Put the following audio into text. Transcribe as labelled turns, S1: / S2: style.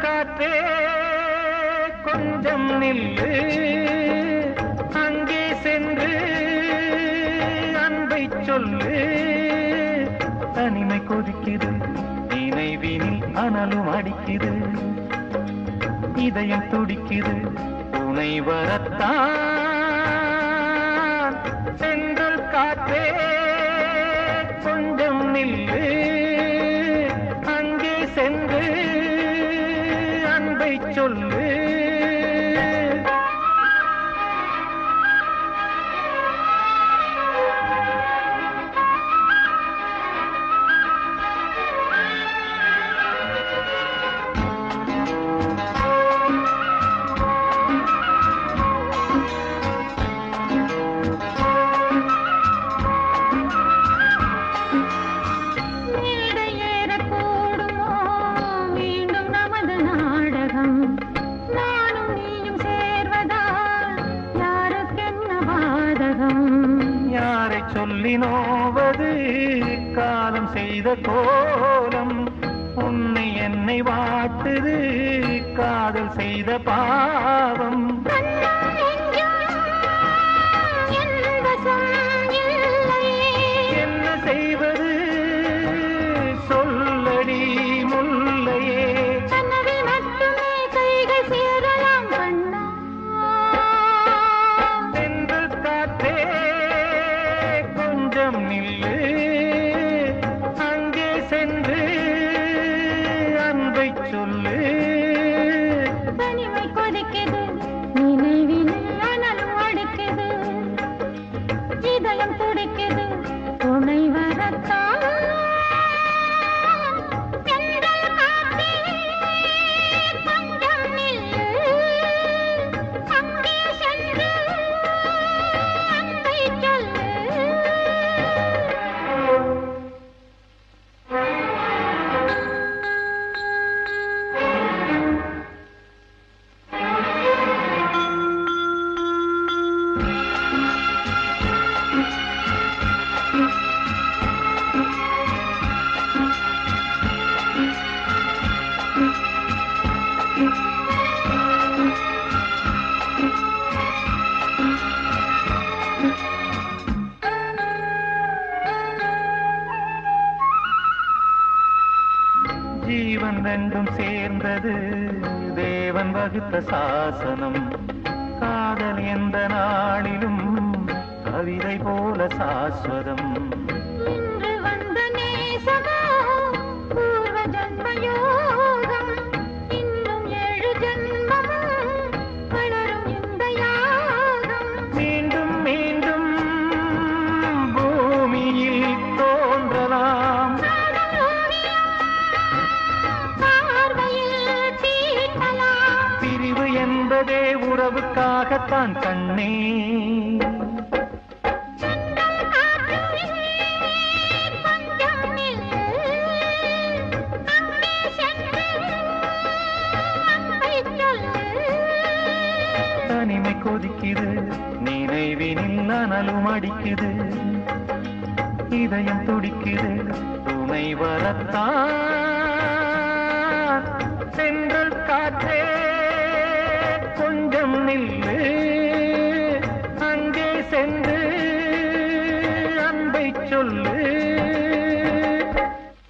S1: காற்றே கொஞ்சம் நில்லு, அங்கே சென்று அன்பை சொல்லு. தனிமை கொதிக்குது, நினைவினில் அனலும் அடிக்குது, இதயம் துடிக்குது துணை வரத்தான். சென்றல் காற்றே கொஞ்சம் நில்லு, அங்கே சென்று அன்பை சொல்லு. சொல்லினோவது காலம் செய்த கோலம், உன்னை என்னை வாட்டுது காதல் செய்த பாவம். என்ன செய்வது சொல்லடி முல்லையே, நில்லு, அங்கே சென்று அன்பை சொல்லு.
S2: தனிமை கொதிக்குது, நினைவினில் அனலும் அடிக்குது, இதயம் துடிக்குது துணை வரத்தான்.
S1: ஜீவன் ரெண்டும் சேர்ந்தது தேவன் வகுத்த சாசனம். காதல் எந்த நாளிலும் கவிதை போல சாஸ்வதம்.
S2: இன்று வந்த நேசமோ பூர்வ ஜன்மயோகம், இன்னும் 7 ஜன்மமும் வளரும் இந்த யாகம்.
S1: மீண்டும் மீண்டும் பூமியில் தோன்றலாம், பிரிவு என்பதே உறவுக்காகத்தான் கண்ணே. தனிமை கொதிக்குது, நினைவினில் அனலும் அடிக்குது, இதயம் துடிக்குது துணை வரத்தான். சென்றல் காற்றே கொஞ்சம் நில்லு,